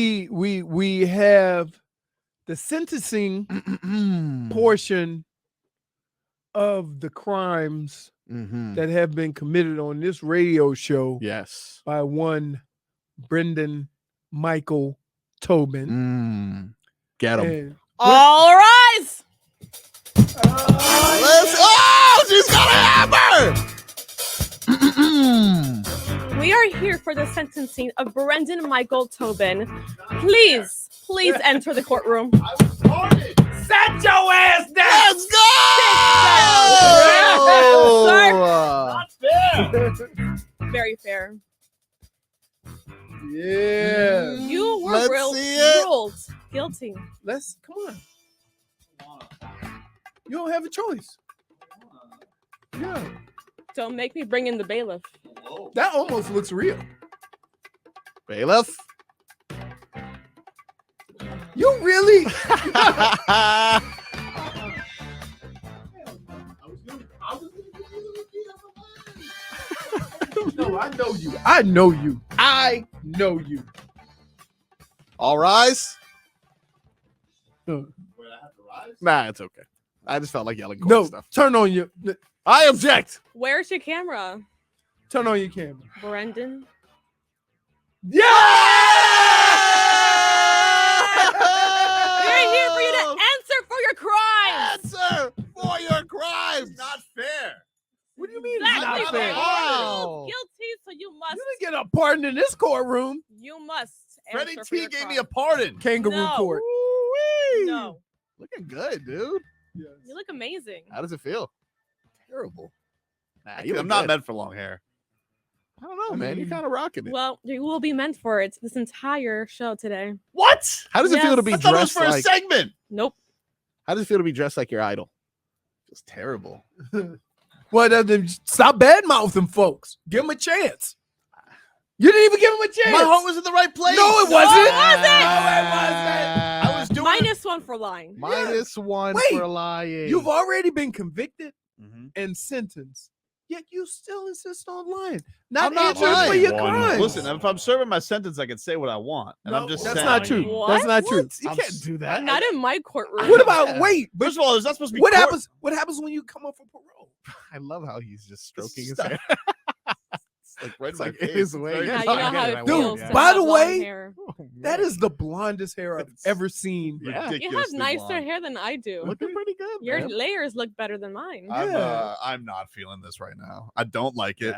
we have the sentencing portion of the crimes that have been committed on this radio show. Yes. By one Brendan Michael Tobin. Get him. All rise. She's got a hammer. We are here for the sentencing of Brendan Michael Tobin. Please enter the courtroom. Set your ass down. Let's go. Sir. Not fair. Very fair. Yeah. You were Let's see it. ruled guilty. Come on. You don't have a choice. Yeah. Don't make me bring in the bailiff. That almost looks real. Bailiff. You really? No, I know you. I know you. I know you. All rise. No, Wait, I have to rise? Nah, it's okay. I just felt like yelling court no, stuff. turn on your I object. Where's your camera? turn on your camera. Brendan? Yeah! We're here for you to answer for your crimes. Answer for your crimes. It's not fair. What do you mean? Exactly. It's not fair? You're Wow. guilty, so you must. You didn't get a pardon in this courtroom. You must. Freddie answer for T your gave me crimes. a pardon. Kangaroo No. court. Woo-wee. No, Looking good, dude. Yes. you look amazing. How does it feel? Terrible. Nah, I'm you look not good. meant for long hair. I don't know, I man. You're mean- kind of rocking it. Well, you will be meant for it this entire show today. What? How does it feel to be I thought it was dressed for a like? segment. Nope. How does it feel to be dressed like your idol? It's terrible. Well, then stop bad mouthing folks. Give them a chance. You didn't even give them a chance. My heart was in the right place. No, it wasn't. I was doing -1 for lying. -1 Wait. for lying. You've already been convicted Mhm. and sentenced, yet you still insist on lying. Not I'm not answering for lying. your crimes. Listen, if I'm serving my sentence, I can say what I want, and I'm No, just that's saying. not true. What? That's not true. You I'm can't do that. Not in my courtroom. What about Yeah. wait? But First of all, there's not supposed to be. what court- happens? What happens when you come up for parole? I love how he's just stroking his Stop. hair. It's like right It's in my like face. his It's way. very Yeah, you I know get how it, it I Dude, feels. will, to by have the long way- hair. That is the blondest hair I've ever seen. Yeah. You have ridiculously nicer blonde. hair than I do. looking pretty good. Your man. layers look better than mine. I'm not feeling this right now. I don't like it.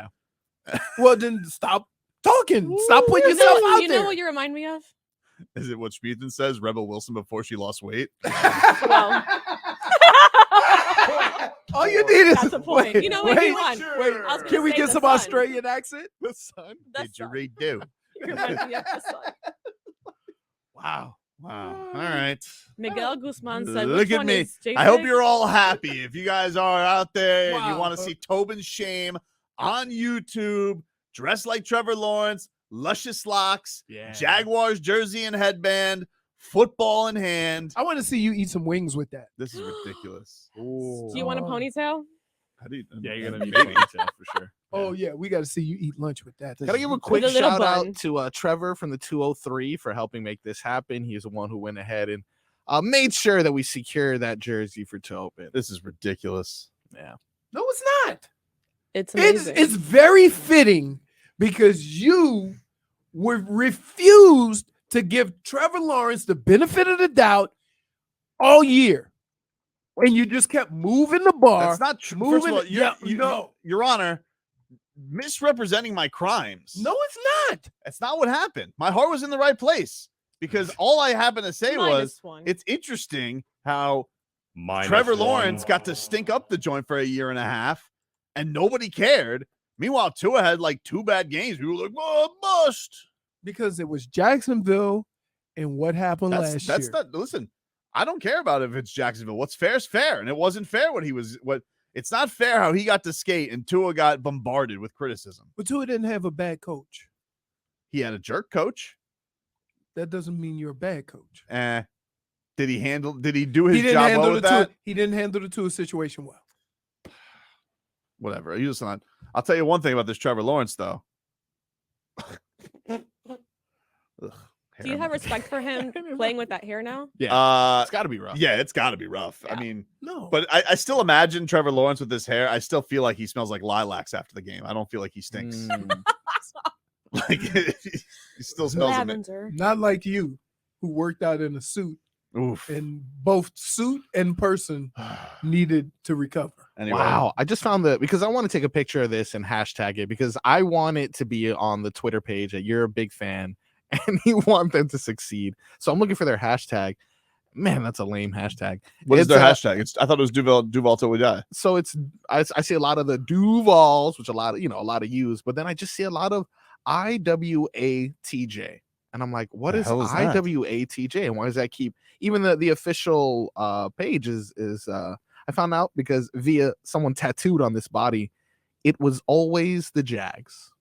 Yeah. Well, then stop talking. Stop putting You yourself know, out you there. know what you remind me of? Is it what Schmeathan says? Rebel Wilson before she lost weight. Well, All you need is that's the point. Wait, You know what? wait, You won. wait. I was gonna Can we say get the some sun. Australian accent? The sun. The Did you sun. redo? You remind me of the sun. Wow. Wow. All right. Miguel Guzman said, Look which at one me. is JJ? I hope you're all happy. If you guys are out there and you Wow. want to see Tobin Shame on YouTube, dressed like Trevor Lawrence, luscious locks, Yeah. Jaguars jersey and headband, football in hand. I want to see you eat some wings with that. This is ridiculous. Do you want a ponytail? How do you? Yeah, you're gonna need a ponytail for sure. Oh yeah, we got to see you eat lunch with that. Gotta give a quick With a little shout bun. out to Trevor from the 203 for helping make this happen. He's the one who went ahead and made sure that we secure that jersey for Tobin. This is ridiculous. Yeah. No, it's not. It's It's amazing. it's very fitting because you were refused to give Trevor Lawrence the benefit of the doubt all year, and you just kept moving the bar. That's not true. moving First of all, it- yeah, no. Your Honor, misrepresenting my crimes. No, it's not. That's not what happened. My heart was in the right place because all I happened to say was -1. it's interesting how Trevor Lawrence got to stink up the joint for a year and a half and nobody cared. Meanwhile, Tua had like 2 bad games. People were like, "Oh, bust." Because it was Jacksonville and what happened That's last year. not. Listen, I don't care about if it's Jacksonville. What's fair is fair, and it wasn't fair what he was. What it's not fair how he got to skate and Tua got bombarded with criticism. But Tua didn't have a bad coach. He had a jerk coach. That doesn't mean you're a bad coach. Did he handle? Did he do his He didn't job handle well the with that? Tua. He didn't handle the Tua situation well. Whatever. You just not. I'll tell you one thing about this Trevor Lawrence though. Ugh, Do you have respect for him playing with that hair now? Yeah, it's got to be rough. Yeah, it's got to be rough. Yeah. I mean, No. but I still imagine Trevor Lawrence with this hair. I still feel like he smells like lilacs after the game. I don't feel like he stinks. Mm. Like he still smells of it. Lavender. Not like you, who worked out in a suit, Oof. and both suit and person needed to recover. Anyway, Wow, I just found because I want to take a picture of this and hashtag it because I want it to be on the Twitter page that you're a big fan and you want them to succeed. So I'm looking for their hashtag. Man, that's a lame hashtag. what is It's, their hashtag? I thought it was Duval till we die. So it's I see a lot of the Duvals, which a lot of use, but then I just see a lot of IWATJ. And I'm like, what The is hell is that? IWATJ? And why does that keep even the official page is I found out because via someone tattooed on this body, it was always the Jags.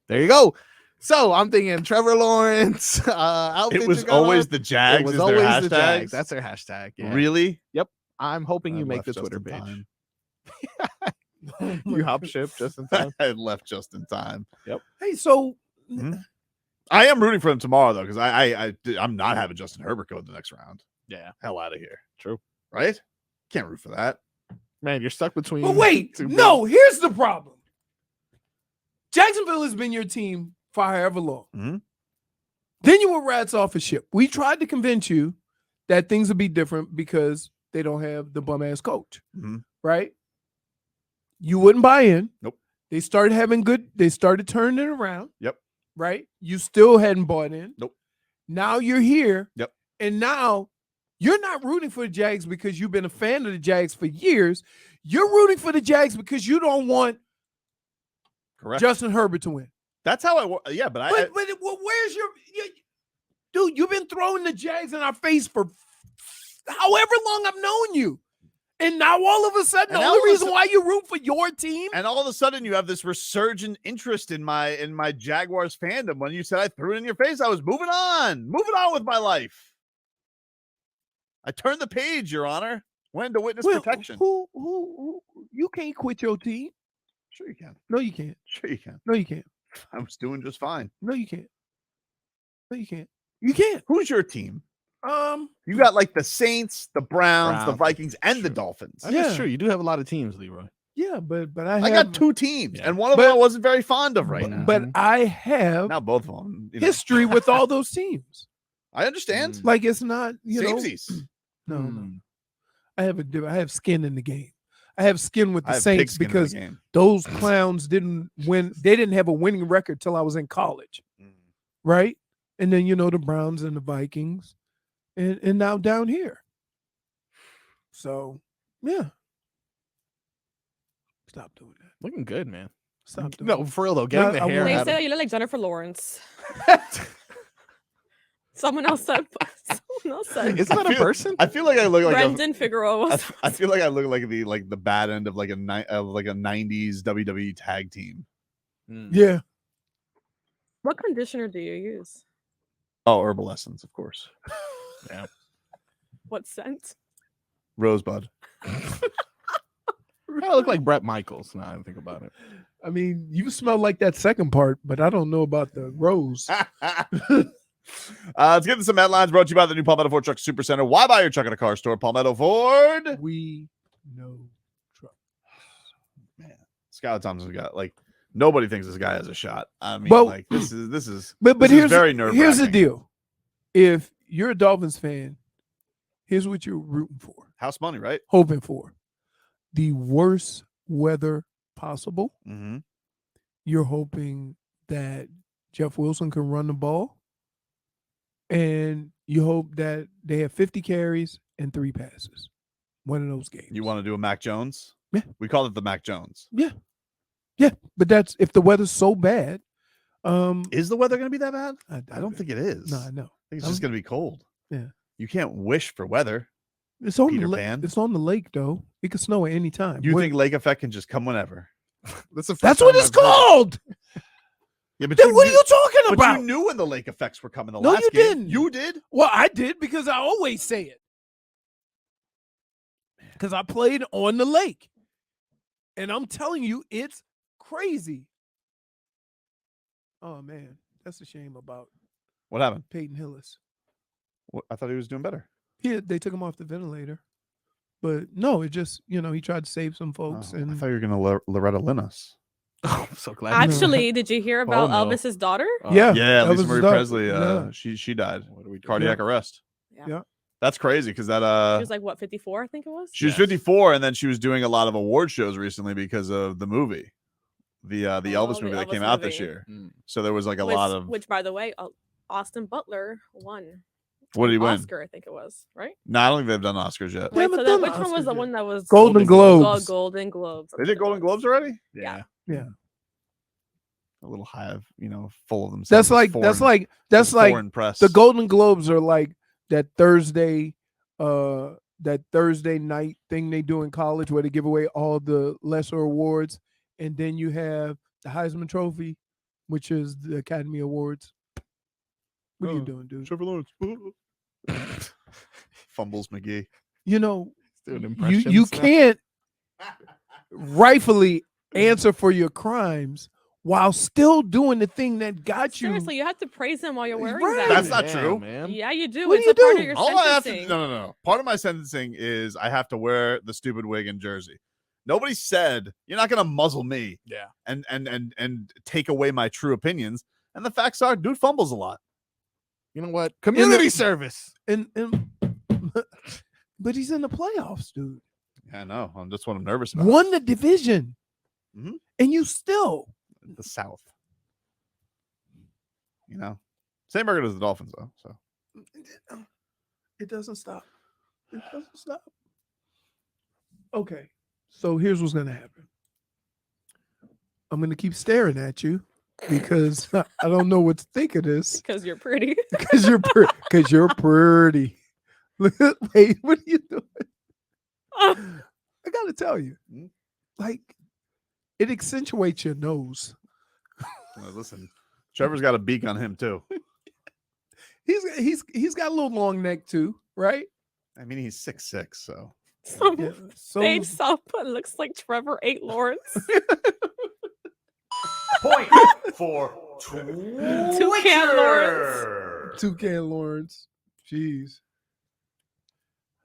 There you go. So I'm thinking Trevor Lawrence. It was always the Jags. It was is always their the hashtags? Jags. That's their hashtag. Yeah. Really. I'm hoping you I make left the just Twitter in page. time. You hop ship just in time. I left just in time. Hey, so I am rooting for him tomorrow though, because I'm not having Justin Herbert go in the next round. Yeah, Hell out of here. true. Right? Can't root for that. Man, you're stuck between. but wait, two no, here's the problem. Jacksonville has been your team for however long. Mhm. Then you were rats off a ship. We tried to convince you that things would be different because they don't have the bum ass coach, Mhm. right? You wouldn't buy in. Nope. They started turning it around. Yep. Right? You still hadn't bought in. Nope. Now you're here. Yep. And now you're not rooting for the Jags because you've been a fan of the Jags for years. You're rooting for the Jags because you don't want Correct. Justin Herbert to win. That's how I. Yeah, but But where's your dude? You've been throwing the Jags in our face for however long I've known you, and now all of a sudden, And the all of only a reason sudden- why you root for your team, and all of a sudden you have this resurgent interest in my Jaguars fandom. When you said I threw it in your face, I was moving on with my life. I turned the page, Your Honor. Went into witness well, protection. who you can't quit your team. Sure you can. No, you can't. Sure you can. No, you can't. I was doing just fine. No, you can't. No, you can't. You can't. Who's your team? Um, You got like the Saints, the Browns, the Browns. Vikings, and the True. Dolphins. That Yeah. is true. You do have a lot of teams, Leroy. yeah, but I got two teams, Yeah. and one of But- them I wasn't very fond of right now. but I have Now both of them. You know. history with all those teams. I understand. Mm. Like it's not, you know. Samesies. No, no. Hmm. I have skin in the game. I have skin with I the have Saints pigskin in the because game. those clowns didn't win. They didn't have a winning record till I was in college, right? And then the Browns and the Vikings, and now down here. So yeah, stop doing that. Looking good, man. Stop doing No, for real though. Getting No, the I hair won't. They out say of that you look like Jennifer Lawrence. Someone else said. Isn't that a person? I feel like I look like Brendan Figueroa. Was, I feel like I look like the bad end of like a 90s WWE tag team. Mm. Yeah, what conditioner do you use? Oh, Herbal Essence, of course. What scent? Rosebud. I look like Brett Michaels now I think about it. I mean, you smell like that second part, but I don't know about the rose. Let's get into some headlines brought to you by the new Palmetto Ford Truck Supercenter. Why buy your truck at a car store? Palmetto Ford. We know truck. Man, Skylar Thompson's got like nobody thinks this guy has a shot. I mean, Well, like this is But this is here's very here's the nerve-wracking. deal. If you're a Dolphins fan, here's what you're rooting for, house money, right? hoping for. The worst weather possible. Mm-hmm. You're hoping that Jeff Wilson can run the ball. And you hope that they have 50 carries and 3 passes. One of those games. You want to do a Mac Jones? Yeah. We call it the Mac Jones. Yeah, but that's if the weather's so bad. Is the weather going to be that bad? I don't it. think it is. No, I know. I think it's just going to be cold. Yeah. You can't wish for weather. It's on Peter the Pan. It's on the lake though. It could snow at any time. You What- think lake effect can just come whenever? That's the first that's time what it's I've heard it. called? Yeah, but Then what are you talking But about? you knew when the lake effects were coming the No, last you game. didn't. You did? Well, I did because I always say it. Because I played on the lake. And I'm telling you, it's crazy. Oh man, that's a shame about What happened? Peyton Hillis. I thought he was doing better. Yeah, they took him off the ventilator. But no, it just, he tried to save some folks. Oh, I And thought you were going to Loretta Lynn us. Oh, I'm so glad. Actually, did you hear about no. Elvis's daughter? yeah. Yeah, that Lisa was Marie dope. Presley. Yeah. She died. What do we do? Cardiac arrest. Yeah. That's crazy because that She was like, what, 54, I think it was? she was 54, and then she was doing a lot of award shows recently because of the movie, the Elvis the movie that Elvis came out this movie. year. Mm. So there was like a which, lot of. Which, by the way, Austin Butler won. What did he win? Oscar, I think it was, right? No, I don't think they've done Oscars yet. They Wait, haven't so done which one was Oscars the yet. one that was Golden Globes. Golden Globes. They did Golden Globes already. Yeah. Yeah. A little hive, full of themselves. That's like foreign press. the Golden Globes are like that Thursday night thing they do in college where they give away all the lesser awards, and then you have the Heisman Trophy, which is the Academy Awards. What are you doing, dude? Trevor Lawrence. Fumbles McGee. Doing You impressions now. can't rightfully answer for your crimes while still doing the thing that got you. Seriously, you have to praise him while you're wearing Right. that. That's not true. man. Yeah, you do. What do It's you a part do? of your All I have to sentencing. no. Part of my sentencing is I have to wear the stupid wig and jersey. Nobody said you're not gonna muzzle me. Yeah. And take away my true opinions. And the facts are, dude fumbles a lot. You know what? Community the- service. and but he's in the playoffs, dude. Yeah, I know. That's what I'm nervous about. Won the division, Mhm. and you still. The South. Same record as the Dolphins, though. So It doesn't stop. It doesn't stop. Okay, so here's what's gonna happen. I'm gonna keep staring at you because I don't know what to think of this. Because you're pretty. Because you're pretty. Wait, what are you doing? I gotta tell you, like, it accentuates your nose. listen, Trevor's got a beak on him too. He's got a little long neck too, right? I mean, he's 6'6", so Some Yeah. So stage softball looks like Trevor 8 Lawrence. Point for Toucan Lawrence. Toucan Lawrence. Jeez.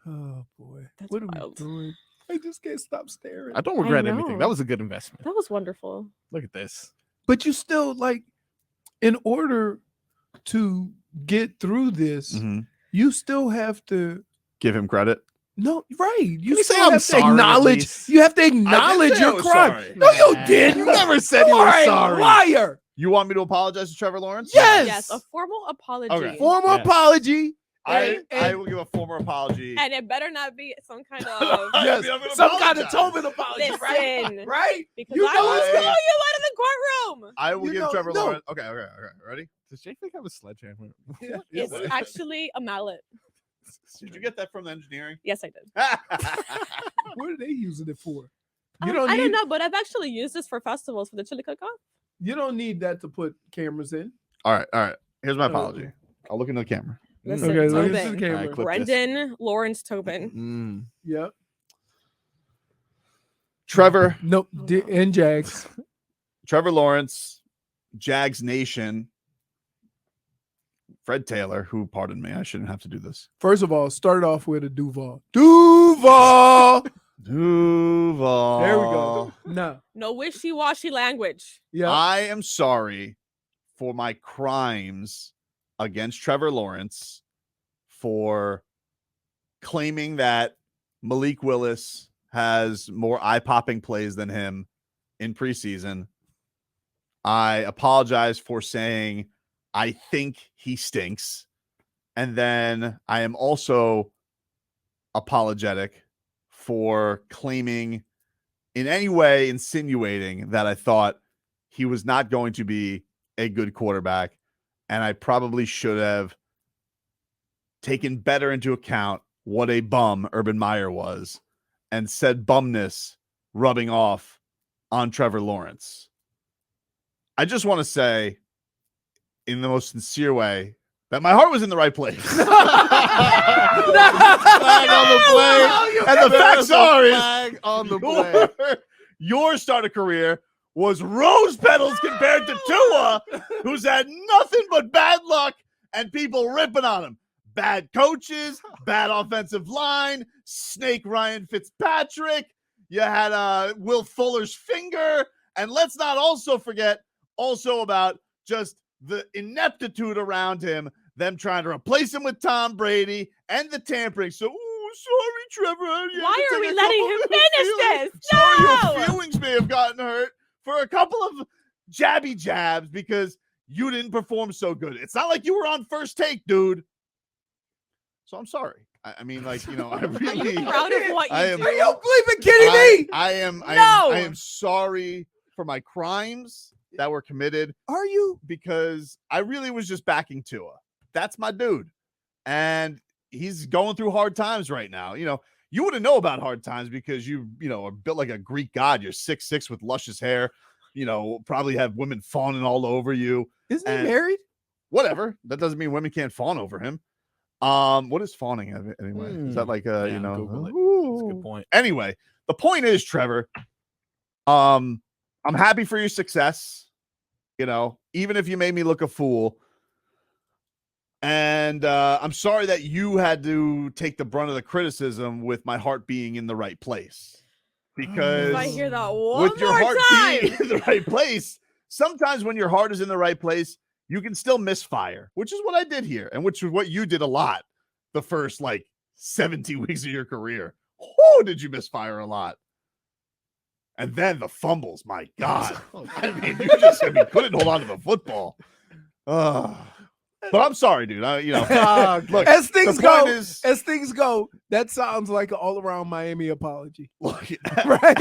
Oh boy. That's what wild. are we doing? I just can't stop staring. I don't regret anything. know. That was a good investment. That was wonderful. Look at this. But you still, like, in order to get through this, Mhm. you still have to give him credit. no, right. You you say still I'm have to sorry at acknowledge. least? You have to acknowledge say I your was crime. sorry. No, you Nah. didn't. You never said you You were are a sorry. liar. You want me to apologize to Trevor Lawrence? Yes. Yes, a formal apology. Okay. Formal Yes. apology. I and- will give a formal apology. And it better not be some kind of Yes, I'm gonna some kind of apologize. Tobin apology, right? listen. Right? Because You I know will it's throw not- you out of the courtroom. I will You give know- Trevor no. Lawrence. Okay. Ready? Does Jake think I have a sledgehammer? Yeah. It's actually a mallet. Did you get that from the engineering? Yes, I did. What are they using it for? You I don't don't need. know, but I've actually used this for festivals for the chili cook-off. You don't need that to put cameras in. All right. Here's my Oh. apology. I'll look into the camera. Listen, Okay, look Tobin. at the camera. Alright, clip this. Brendan Lawrence Tobin. Mm. Yep. Trevor Nope. And Jags. Lawrence, Jags Nation, Fred Taylor, who, pardon me, I shouldn't have to do this. First of all, start off with a Duval. Duval. Duval. There we go. No. No wishy-washy language. Yeah. I am sorry for my crimes against Trevor Lawrence for claiming that Malik Willis has more eye-popping plays than him in preseason. I apologize for saying I think he stinks. And then I am also apologetic for claiming in any way, insinuating that I thought he was not going to be a good quarterback. And I probably should have taken better into account what a bum Urban Meyer was and said bumness rubbing off on Trevor Lawrence. I just want to say in the most sincere way that my heart was in the right place. Flag on the play. And the facts are Flag on the play. your start of career was rose petals compared to Tua, who's had nothing but bad luck and people ripping on him. Bad coaches, bad offensive line, snake Ryan Fitzpatrick. You had Will Fuller's finger. And let's not also forget about just the ineptitude around him, them trying to replace him with Tom Brady and the tampering. So, sorry, Trevor. Why are we letting him finish this? Sorry, No! your feelings may have gotten hurt for a couple of jabby jabs because you didn't perform so good. It's not like you were on First Take, dude. So I'm sorry. I mean, like, you know, I really Are you proud of what you do? Are you bleeping kidding me? I am sorry for my crimes that were committed. Are you? Because I really was just backing Tua. That's my dude. And he's going through hard times right now. You know, you wouldn't know about hard times because you know, are built like a Greek god. You're 6'6" with luscious hair. You know, probably have women fawning all over you. Isn't he married? Whatever. That doesn't mean women can't fawn over him. What is fawning anyway? Is that like you know? Google it. That's a good point. Anyway, the point is, Trevor, I'm happy for your success. You know, even if you made me look a fool. And I'm sorry that you had to take the brunt of the criticism with my heart being in the right place. Because If I hear that one with your more heart time, being in the right place, sometimes when your heart is in the right place, you can still misfire, which is what I did here, and which is what you did a lot the first like 17 weeks of your career. Oh, did you misfire a lot? And then the fumbles, my God. I mean, you couldn't hold on to the football. But I'm sorry, dude. Look, as things go, that sounds like an all-around Miami apology. Look, Right?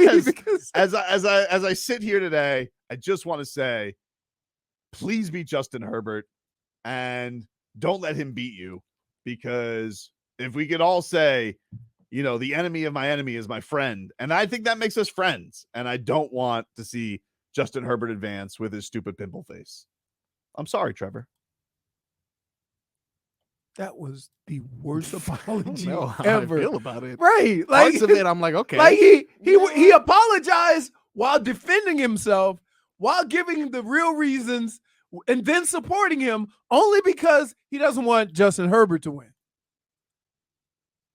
as I sit here today, I just want to say, please beat Justin Herbert and don't let him beat you, because if we could all say, you know, the enemy of my enemy is my friend, and I think that makes us friends, and I don't want to see Justin Herbert advance with his stupid pimple face. I'm sorry, Trevor. That was the worst apology How I ever. feel about it. Right? Like, Parts of it, I'm like, okay. like he apologized while defending himself, while giving the real reasons, and then supporting him only because he doesn't want Justin Herbert to win.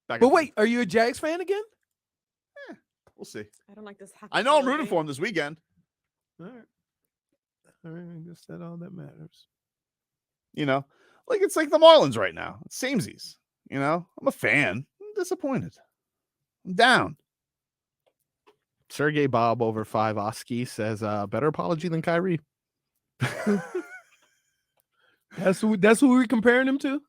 But wait, are you a Jags fan again? We'll see. I don't like this. I know I'm rooting for him this weekend. All right. I guess that's all that matters. You know, like it's like the Marlins right now. It's samesies. You know, I'm a fan. I'm disappointed. I'm down. Sergey Bob over 5 Oski says, better apology than Kyrie. That's who we're comparing him to?